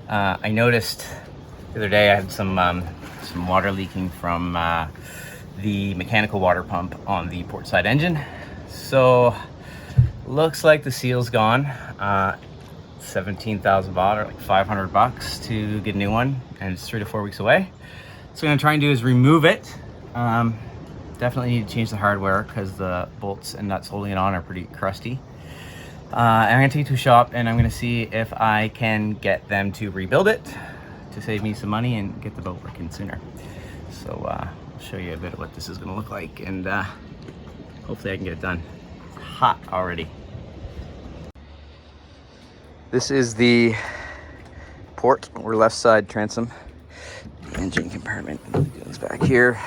I noticed the other day I had some water leaking from the mechanical water pump on the port side engine. So looks like the seal's gone. 17,000 baht, or like 500 bucks to get a new one, and it's 3 to 4 weeks away. So what I'm gonna try and do is remove it. Definitely need to change the hardware because the bolts and nuts holding it on are pretty crusty. I'm gonna take it to a shop and I'm gonna see if I can get them to rebuild it to save me some money and get the boat working sooner. So I'll show you a bit of what this is gonna look like, and hopefully I can get it done. It's hot already. This is the port or left side transom. The engine compartment goes back here.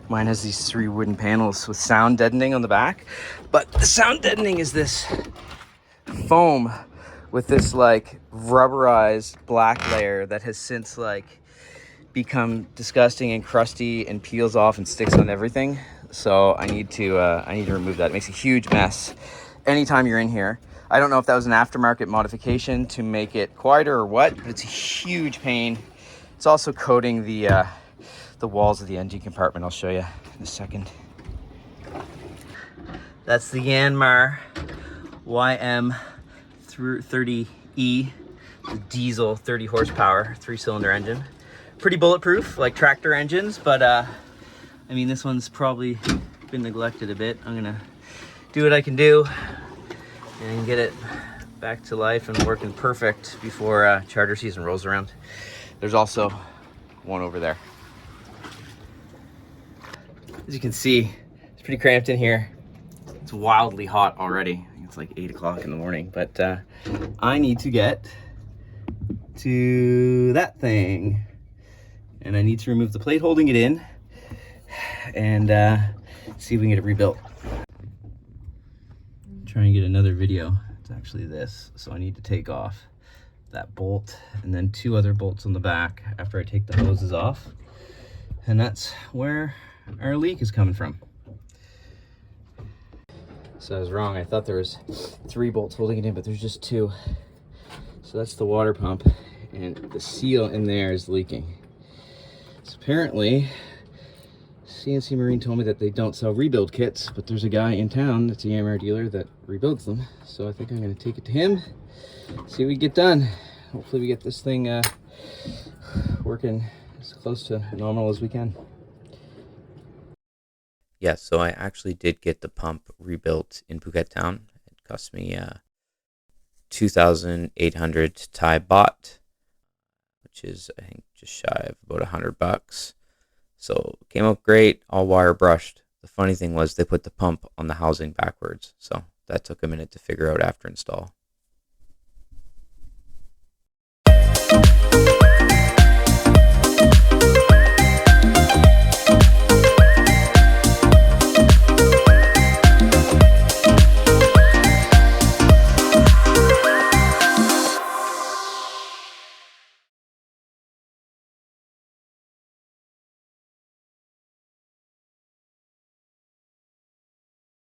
Mine has these 3 wooden panels with sound deadening on the back, but the sound deadening is this foam with this like rubberized black layer that has since like become disgusting and crusty and peels off and sticks on everything. So I need to remove that. It makes a huge mess anytime you're in here. I don't know if that was an aftermarket modification to make it quieter or what, but it's a huge pain. It's also coating the walls of the engine compartment. I'll show you in a second. That's the Yanmar YM30E, the diesel 30 horsepower 3-cylinder engine. Pretty bulletproof, like tractor engines, but I mean, this one's probably been neglected a bit. I'm gonna do what I can do and get it back to life and working perfect before charter season rolls around. There's also one over there. As you can see, it's pretty cramped in here. It's wildly hot already. I think it's like 8 o'clock in the morning, but I need to get to that thing. And I need to remove the plate holding it in and see if we can get it rebuilt. Try and get another video. It's actually this. So I need to take off that bolt and then 2 other bolts on the back after I take the hoses off. And that's where our leak is coming from. So I was wrong. I thought there was 3 bolts holding it in, but there's just 2. So that's the water pump, and the seal in there is leaking. So apparently CNC Marine told me that they don't sell rebuild kits, but there's a guy in town that's a Yanmar dealer that rebuilds them. So I think I'm going to take it to him, see what we get done. Hopefully we get this thing working as close to normal as we can. Yeah, so I actually did get the pump rebuilt in Phuket town. It cost me 2,800 Thai baht, which is, I think, just shy of about 100 bucks. So it came out great, all wire brushed. The funny thing was they put the pump on the housing backwards, so that took a minute to figure out after install.